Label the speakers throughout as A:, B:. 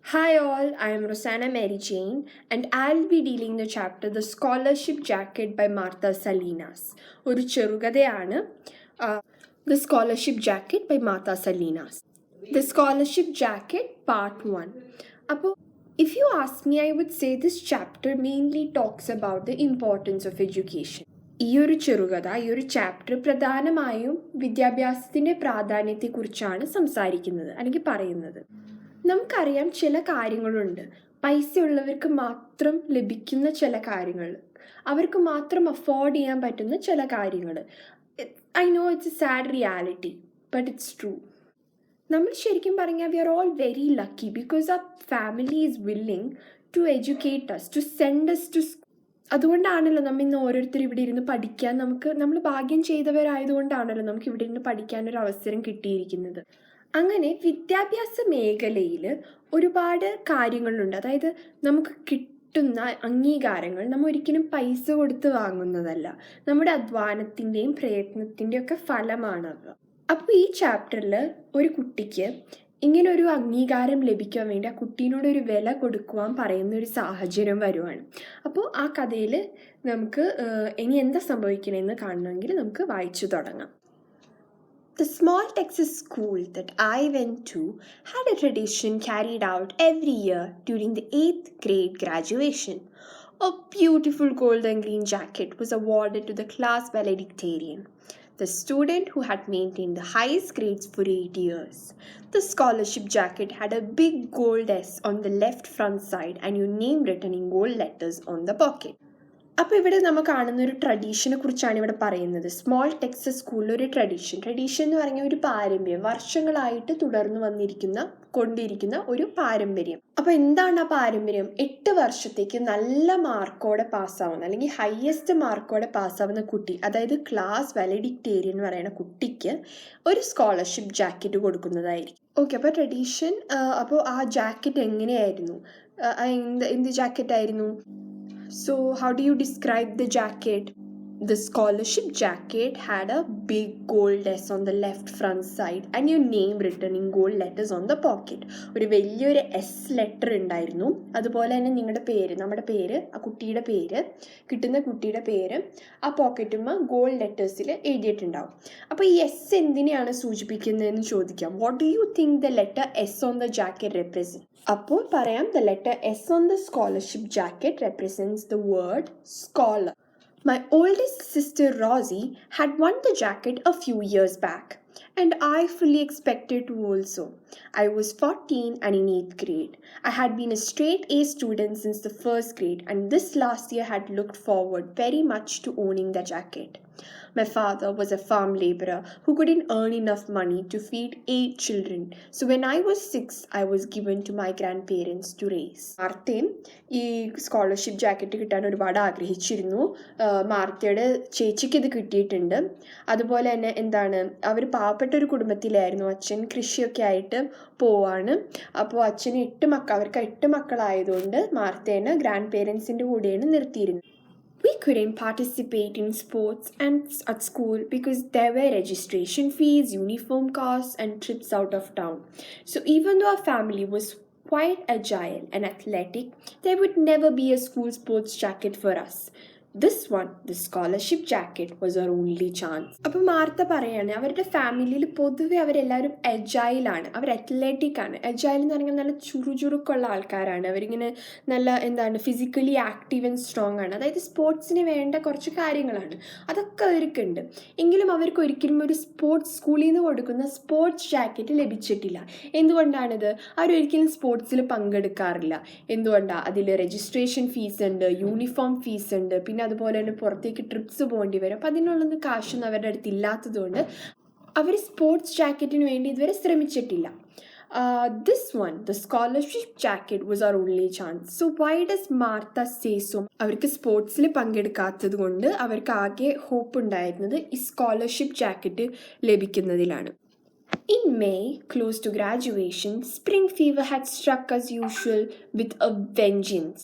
A: Hi all, I am ROSANA Mary Jane and I'll be dealing the chapter The Scholarship Jacket by Martha Salinas. ഒരു ചെറുകഥയാണ് The Scholarship Jacket by Martha Salinas. The Scholarship Jacket Part 1. അപ്പോൾ if you ask me, I would say this chapter mainly talks about the importance of education. ഈ ഒരു ചെറുകഥ ഈ ഒരു chapter പ്രധാനമായും വിദ്യാഭ്യാസത്തിൻ്റെ പ്രാധാന്യത്തെക്കുറിച്ചാണ് സംസാരിക്കുന്നത് അല്ലെങ്കിൽ പറയുന്നത്. നമുക്കറിയാം ചില കാര്യങ്ങളുണ്ട്, പൈസയുള്ളവർക്ക് മാത്രം ലഭിക്കുന്ന ചില കാര്യങ്ങൾ, അവർക്ക് മാത്രം അഫോർഡ് ചെയ്യാൻ പറ്റുന്ന ചില കാര്യങ്ങൾ. I know it's a sad reality, but it's true. നമ്മൾ ശരിക്കും പറഞ്ഞാൽ we are all very lucky because our family is willing to educate us, to send us to school. അതുകൊണ്ടാണല്ലോ നമ്മൾ ഇന്ന് ഓരോരുത്തർ ഇവിടെ ഇരുന്ന് പഠിക്കാൻ, നമ്മൾ ഭാഗ്യം ചെയ്തവരായതുകൊണ്ടാണല്ലോ നമുക്ക് ഇവിടെ ഇരുന്ന് പഠിക്കാനൊരു അവസരം കിട്ടിയിരിക്കുന്നത്. അങ്ങനെ വിദ്യാഭ്യാസ മേഖലയിൽ ഒരുപാട് കാര്യങ്ങളുണ്ട്. അതായത് നമുക്ക് കിട്ടുന്ന അംഗീകാരങ്ങൾ നമ്മൾ ഒരിക്കലും പൈസ കൊടുത്ത് വാങ്ങുന്നതല്ല, നമ്മുടെ അധ്വാനത്തിൻ്റെയും പ്രയത്നത്തിൻ്റെയും ഒക്കെ ഫലമാണത്. അപ്പോൾ ഈ ചാപ്റ്ററിൽ ഒരു കുട്ടിക്ക് ഇങ്ങനെ ഒരു അംഗീകാരം ലഭിക്കാൻ വേണ്ടി ആ കുട്ടീനോട് ഒരു വില കൊടുക്കുവാൻ പറയുന്ന ഒരു സാഹചര്യം വരുവാണ്. അപ്പോൾ ആ കഥയിൽ നമുക്ക് ഇനി എന്താ സംഭവിക്കണമെന്ന് കാണണമെങ്കിൽ നമുക്ക് വായിച്ചു തുടങ്ങാം. The small Texas school that I went to had a tradition carried out every year during the 8th grade graduation. A beautiful golden green jacket was awarded to the class valedictorian, the student who had maintained the highest grades for 8 years. The scholarship jacket had a big gold S on the left front side and your name written in gold letters on the pocket. അപ്പോൾ ഇവിടെ നമ്മൾ കാണുന്ന ഒരു ട്രഡീഷനെ കുറിച്ചാണ് ഇവിടെ പറയുന്നത്. Small Texas സ്കൂളിലൊരു tradition എന്ന് പറഞ്ഞാൽ ഒരു പാരമ്പര്യം, വർഷങ്ങളായിട്ട് തുടർന്നു കൊണ്ടിരിക്കുന്ന ഒരു പാരമ്പര്യം. അപ്പോൾ എന്താണ് ആ പാരമ്പര്യം? 8 വർഷത്തേക്ക് നല്ല മാർക്കോടെ പാസ്സാവുന്ന അല്ലെങ്കിൽ ഹയസ്റ്റ് മാർക്കോടെ പാസ്സാവുന്ന കുട്ടി, അതായത് ക്ലാസ് വാലഡിക്റ്റേറിയൻ എന്ന് പറയുന്ന കുട്ടിക്ക് ഒരു സ്കോളർഷിപ്പ് ജാക്കറ്റ് കൊടുക്കുന്നതായിരിക്കും. ഓക്കെ, അപ്പോൾ ട്രഡീഷൻ. അപ്പോൾ ആ ജാക്കറ്റ് എങ്ങനെയായിരുന്നു? എന്ത് ജാക്കറ്റ് ആയിരുന്നു? So how do you describe the jacket? The scholarship jacket had a big gold S on the left front side and your name written in gold letters on the pocket. ഒരു വലിയൊരു S letter ഉണ്ടായിരുന്നു. അതുപോലെ തന്നെ നമ്മുടെ പേര്, ആ കുട്ടിയുടെ പേര്, കിട്ടുന്ന കുട്ടിയുടെ പേര് ആ പോക്കറ്റുമ്പോൾ ഗോൾഡ് ലെറ്റേഴ്സിൽ എഴുതിയിട്ടുണ്ടാവും. അപ്പോൾ ഈ എസ് എന്തിനെയാണ് സൂചിപ്പിക്കുന്നതെന്ന് ചോദിക്കാം. What do you think the letter S on the jacket represent? അപ്പോൾ പറയാം, the letter S on the scholarship jacket represents the word scholar. My oldest sister Rosie had won the jacket a few years back, and I fully expected to also. I was 14 and in 8th grade. I had been a straight A student since the first grade, and this last year had looked forward very much to owning the jacket. My father was a farm laborer who couldn't earn enough money to feed 8 children, so when I was 6, I was given to my grandparents to raise. മാർത്തയും ഈ scholarship jacket കിട്ടാൻ ഒരുപാട് ആഗ്രഹിച്ചിരുന്നു. മാർത്തയുടെ ചേച്ചിക്ക് ഇത് കിട്ടിയിട്ടുണ്ട്. അതുപോലെ തന്നെ അവർ പാവപ്പെട്ട ഒരു കുടുംബത്തിലായിരുന്നു. അച്ഛൻ കൃഷിയൊക്കെ ആയിട്ട് പോവാണ്. അപ്പോൾ അച്ഛന് അവർക്ക് 8 മക്കളായതുകൊണ്ട് മാർത്തേനെ ഗ്രാൻഡ് പേരൻസിൻ്റെ കൂടെയാണ് നിർത്തിയിരുന്നത്. We couldn't participate in sports and at school because there were registration fees, uniform costs, and trips out of town. So even though our family was quite agile and athletic, there would never be a school sports jacket for us. This one, the scholarship jacket, was our only chance. അപ്പോൾ Martha പറയാണ്, അവരുടെ ഫാമിലിയിൽ പൊതുവെ അവരെല്ലാവരും എജൈലാണ്, അവർ athletic ആണ്. Agile എന്ന് പറഞ്ഞാൽ നല്ല ചുറുചുറുക്കുള്ള ആൾക്കാരാണ്. അവരിങ്ങനെ നല്ല ഫിസിക്കലി ആക്റ്റീവ് ആൻഡ് സ്ട്രോങ് ആണ്. അതായത് സ്പോർട്സിന് വേണ്ട കുറച്ച് കാര്യങ്ങളാണ്, അതൊക്കെ അവർക്കുണ്ട്. എങ്കിലും അവർക്ക് ഒരിക്കലും ഒരു സ്കൂളിൽ നിന്ന് കൊടുക്കുന്ന സ്പോർട്സ് ജാക്കറ്റ് ലഭിച്ചിട്ടില്ല. എന്തുകൊണ്ടാണിത്? അവരൊരിക്കലും സ്പോർട്സിൽ പങ്കെടുക്കാറില്ല. എന്തുകൊണ്ടാണ്? അതിൽ രജിസ്ട്രേഷൻ ഫീസ് ഉണ്ട്, യൂണിഫോം ഫീസ് ഉണ്ട്, പിന്നെ അതുപോലെ തന്നെ പുറത്തേക്ക് ട്രിപ്സ് പോകേണ്ടി വരും. അപ്പോൾ അതിനുള്ളൊന്നും കാശൊന്നും അവരുടെ അടുത്ത് ഇല്ലാത്തതുകൊണ്ട് അവർ സ്പോർട്സ് ജാക്കറ്റിന് വേണ്ടി ഇതുവരെ ശ്രമിച്ചിട്ടില്ല. This one, the scholarship jacket, was our only chance. So why does Martha say so? അവർക്ക് സ്പോർട്സിൽ പങ്കെടുക്കാത്തത് കൊണ്ട് അവർക്ക് ആകെ ഹോപ്പ് ഉണ്ടായിരുന്നത് ഈ സ്കോളർഷിപ്പ് ജാക്കറ്റ് ലഭിക്കുന്നതിലാണ്. In May, close to graduation, spring fever had struck as usual with a vengeance.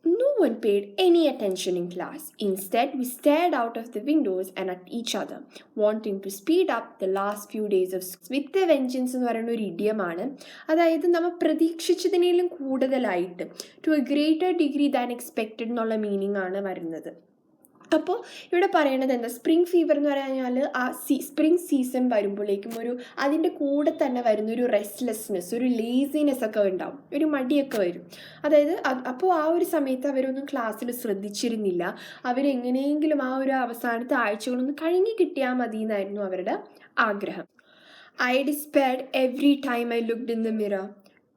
A: No one paid any attention in class. Instead, we stared out of the windows and at each other, wanting to speed up the last few days of school. With a vengeance എന്ന് പറയുന്ന ഒരു ഇഡിയമാണ്. അതായത് നമ്മൾ പ്രതീക്ഷിച്ചതിനേലും കൂടുതലായിട്ട് to a greater degree than expected എന്നുള്ള meaning ആണ് വരുന്നത്. അപ്പോൾ ഇവിടെ പറയണത് എന്താ, സ്പ്രിംഗ് ഫീവർ എന്ന് പറഞ്ഞാൽ ആ സ്പ്രിംഗ് സീസൺ വരുമ്പോഴേക്കും അതിൻ്റെ കൂടെ തന്നെ വരുന്ന ഒരു റെസ്റ്റ്ലെസ്നെസ്, ഒരു ലേസിനെസ് ഒക്കെ ഉണ്ടാവും, ഒരു മടിയൊക്കെ വരും. അതായത് അപ്പോൾ ആ ഒരു സമയത്ത് അവരൊന്നും ക്ലാസ്സിൽ ശ്രദ്ധിച്ചിരുന്നില്ല. അവരെങ്ങനെയെങ്കിലും ആ ഒരു അവസാനത്തെ ആഴ്ചകളൊന്ന് കഴിഞ്ഞ് കിട്ടിയാൽ മതി എന്നായിരുന്നു അവരുടെ ആഗ്രഹം. I despaired every time I looked in the mirror.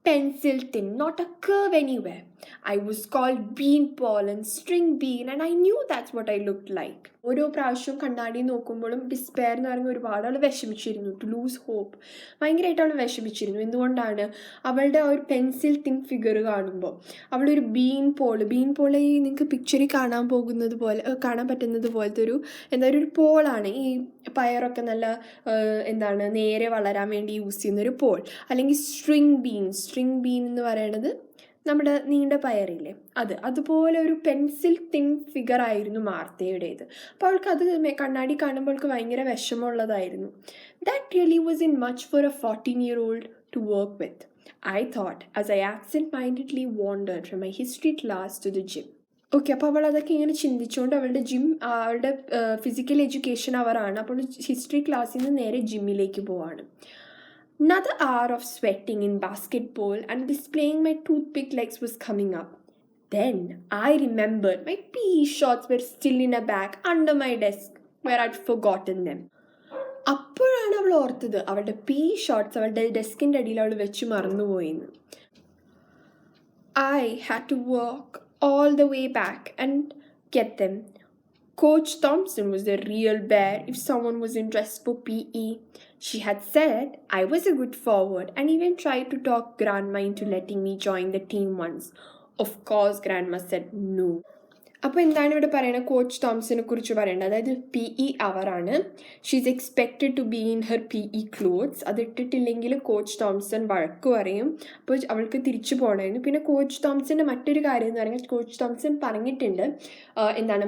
A: Pencil thin, not a curve anywhere. I was called bean pollen, string bean, and I knew that's what I looked like. ഓരോ പ്രാവശ്യവും കണ്ണാടി നോക്കുമ്പോഴും ഡിസ്പെയർ എന്ന് പറയുമ്പോൾ ഒരുപാട് അവൾ വിഷമിച്ചിരുന്നു. To lose hope, ഭയങ്കരമായിട്ട് അവൾ വിഷമിച്ചിരുന്നു. എന്തുകൊണ്ടാണ്? അവളുടെ ആ ഒരു പെൻസിൽ തിൻ ഫിഗർ കാണുമ്പോൾ അവളൊരു ബീൻ പോൾ ഈ നിങ്ങൾക്ക് പിക്ചറിൽ കാണാൻ പറ്റുന്നത് പോലത്തെ ഒരു പോളാണ്. ഈ പയറൊക്കെ നല്ല നേരെ വളരാൻ വേണ്ടി യൂസ് ചെയ്യുന്നൊരു പോൾ, അല്ലെങ്കിൽ സ്ട്രിങ് ബീൻ എന്ന് പറയണത് നമ്മുടെ നീണ്ട പയറില്ലേ, അതുപോലെ ഒരു പെൻസിൽ തിൻ ഫിഗർ ആയിരുന്നു മാർത്തയുടേത്. അപ്പോൾ അവൾക്ക് അത് കണ്ണാടി കാണുമ്പോൾ അവൾക്ക് ഭയങ്കര വിഷമമുള്ളതായിരുന്നു. That really was in much for a 14-year-old to work with, I thought, as I absent-mindedly wandered from my history class to the gym. Okay, അപ്പോൾ അവൾ അതൊക്കെ ഇങ്ങനെ ചിന്തിച്ചുകൊണ്ട് അവളുടെ ഫിസിക്കൽ എഡ്യൂക്കേഷൻ അവറാണ്. അപ്പോൾ ഹിസ്റ്ററി ക്ലാസ്സിൽ നിന്ന് നേരെ ജിമ്മിലേക്ക് പോവാണ്. Another hour of sweating in basketball and displaying my toothpick legs was coming up. Then I remembered my PE shorts were still in a bag under my desk where I'd forgotten them. അപ്പോഴാണ് അവൾ ഓർത്തത് അവളുടെ PE shorts അവളുടെ ഡെസ്കിൻ്റെ അടിയിൽ അവൾ വെച്ച് മറന്നുപോയിന്ന്. I had to walk all the way back and get them. Coach Thompson was the real bear if someone was interested for PE. She had said I was a good forward and even tried to talk Grandma into letting me join the team once. Of course, Grandma said no. അപ്പോൾ എന്താണ് ഇവിടെ പറയുന്നത്? Coach തോംസനെ കുറിച്ച് പറയേണ്ടത്, അതായത് PE അവറാണ്. She's expected to be in her PE clothes. അത് ഇട്ടിട്ടില്ലെങ്കിൽ കോച്ച് തോംസൺ വഴക്ക് പറയും. അപ്പോൾ അവൾക്ക് തിരിച്ചു പോകണമായിരുന്നു. പിന്നെ കോച്ച് തോംസൻ്റെ മറ്റൊരു കാര്യം എന്ന് പറഞ്ഞാൽ, കോച്ച് തോംസൺ പറഞ്ഞിട്ടുണ്ട്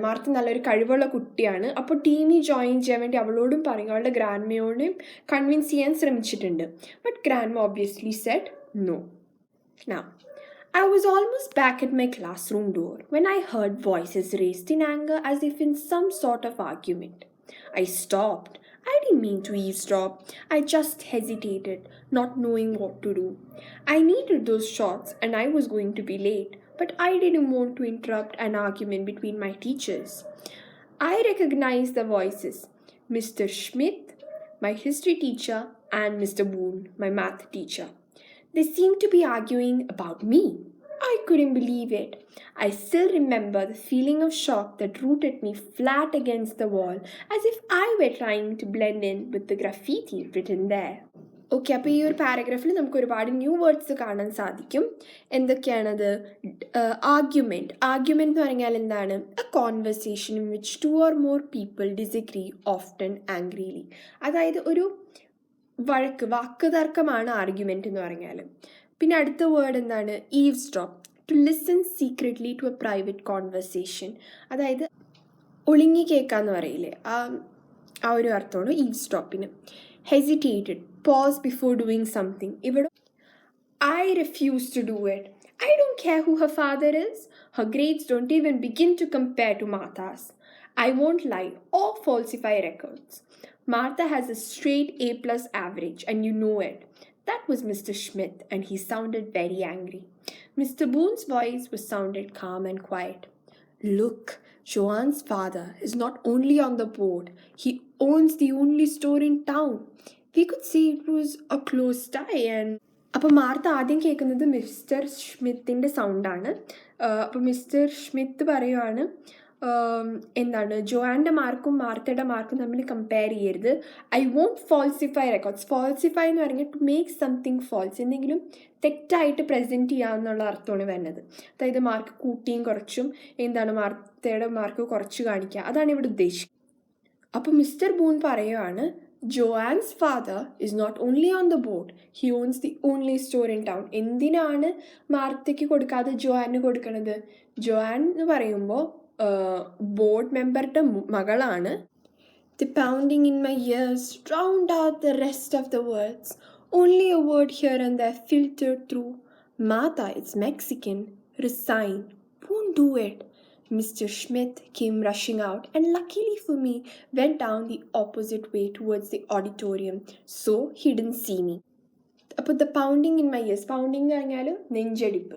A: മാർത്ത നല്ലൊരു കഴിവുള്ള കുട്ടിയാണ്, അപ്പോൾ ടീമിൽ ജോയിൻ ചെയ്യാൻ വേണ്ടി അവളോടും പറയും, അവളുടെ ഗ്രാൻഡ്മയോടും കൺവിൻസ് ചെയ്യാൻ ശ്രമിച്ചിട്ടുണ്ട്. But grandma obviously said no. Now, I was almost back at my classroom door when I heard voices raised in anger as if in some sort of argument. I stopped. I didn't mean to eavesdrop. I just hesitated, not knowing what to do. I needed those shots and I was going to be late, but I didn't want to interrupt an argument between my teachers. I recognized the voices. Mr. Schmidt, my history teacher, and Mr. Boone, my math teacher. They seemed to be arguing about me. I couldn't believe it. I still remember the feeling of shock that rooted me flat against the wall, as if I were trying to blend in with the graffiti written there. Okay, അപ്പോൾ ഈ ഒരു പാരഗ്രാഫിൽ നമുക്ക് ഒരുപാട് new words കാണാൻ സാധിക്കും. എന്തൊക്കെയാണത്? Argument എന്ന് പറഞ്ഞാൽ എന്താണ്? A conversation in which 2 or more people disagree, often angrily. അതായത് ഒരു വാക്കുതർക്കമാണ് ആർഗ്യുമെൻ്റ് എന്ന് പറഞ്ഞാൽ. പിന്നെ അടുത്ത വേർഡ് എന്താണ്? Eavesdrop, to listen secretly to a private conversation. അതായത് ഒളിഞ്ഞി കേൾക്കാന്ന് പറയില്ലേ, ആ ഒരു അർത്ഥമാണ് ഈവ്സ്ഡ്രോപ്പിന്. Hesitated, pause before doing something. ഇവിടെ I refuse to do it. I don't care who her father is. Her grades don't even begin to compare to Martha's. I won't lie or falsify records. Martha has a straight A+ average and you know it. That was Mr. Schmidt and he sounded very angry. Mr. Boone's voice sounded calm and quiet. Look, Joanne's father is not only on the board, he owns the only store in town. We could say it was a close tie. And അപ്പോൾ Martha ആദ്യം കേൾക്കുന്നത് mister ഷ്മിത്തിൻ്റെ സൗണ്ടാണ്. അപ്പോൾ mister Schmitt പറയുവാണ് ജോആൻ്റെ മാർക്കും മാർത്തയുടെ മാർക്കും തമ്മിൽ compare ചെയ്യരുത്. I won't falsify records. Falsify എന്ന് പറഞ്ഞാൽ ടു മേക്ക് സംതിങ് ഫോൾസ്, എന്തെങ്കിലും തെറ്റായിട്ട് പ്രസൻറ്റ് ചെയ്യാമെന്നുള്ള അർത്ഥമാണ് വരുന്നത്. അതായത് മാർക്ക് കൂട്ടിയും കുറച്ചും മാർത്തയുടെ മാർക്ക് കുറച്ച് കാണിക്കുക, അതാണ് ഇവിടെ ഉദ്ദേശിക്കുന്നത്. അപ്പോൾ മിസ്റ്റർ ബൂൺ പറയുവാണ്, Joanne's father is not only on the board, he owns the only store in town. എന്തിനാണ് മാർത്തയ്ക്ക് കൊടുക്കാതെ ജോആന് കൊടുക്കണത്? ജോആൻ എന്ന് പറയുമ്പോൾ ബോർഡ് മെമ്പറുടെ മകളാണ്. The pounding in my ears drowned out the rest of the words. Only a word here and there filtered through. Martha, it's Mexican. Resign. Won't do it. Mr. Schmidt came rushing out and luckily for me went down the opposite way towards the auditorium, so he didn't see me. But the pounding in my ears, pounding എന്ന് പറഞ്ഞാൽ നെഞ്ചടിപ്പ്.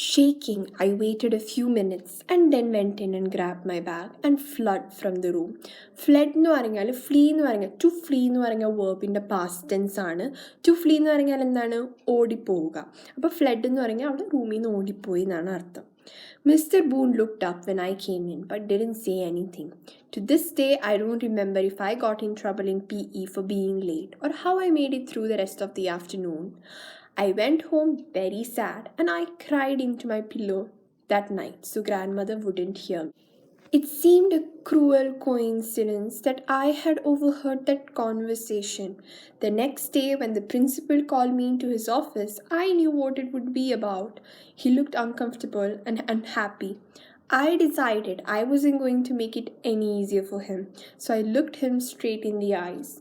A: Shaking, I waited a few minutes and then went in and grabbed my bag and fled from the room. Fled എന്ന് പറഞ്ഞാൽ flee എന്ന് പറഞ്ഞാൽ to flee എന്ന് പറഞ്ഞ വേർബിൻ്റെ past tense ആണ്. To flee എന്ന് പറഞ്ഞാൽ എന്താണ്? ഓടിപ്പോവുക. അപ്പോൾ fled എന്ന് പറഞ്ഞാൽ അവിടെ റൂമിൽ നിന്ന് ഓടിപ്പോയി എന്നാണ് അർത്ഥം. Mr. Boone looked up when I came in but didn't say anything. To this day, I don't remember if I got in trouble in PE for being late or how I made it through the rest of the afternoon. I went home very sad and I cried into my pillow that night so grandmother wouldn't hear me. It seemed a cruel coincidence that I had overheard that conversation. The next day, when the principal called me into his office, I knew what it would be about. He looked uncomfortable and unhappy. I decided I wasn't going to make it any easier for him, so I looked him straight in the eyes.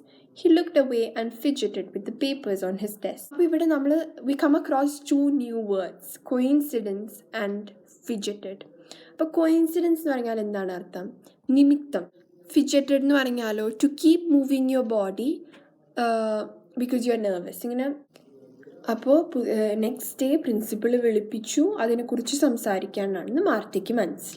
A: He looked away and fidgeted with the papers on his desk. We come across two new words, coincidence and fidgeted. അപ്പോൾ coincidence എന്ന് പറഞ്ഞാൽ എന്താണ് അർത്ഥം? നിമിത്തം. Fidgeted എന്ന് പറഞ്ഞാലോ to keep moving your body because you are nervous ഇങ്ങനെ. അപ്പോൾ നെക്സ്റ്റ് ഡേ പ്രിൻസിപ്പൾ വിളിപ്പിച്ചു അതിനെക്കുറിച്ച് സംസാരിക്കാനാണെന്ന് മാർത്തയ്ക്ക് മനസ്സിലായി.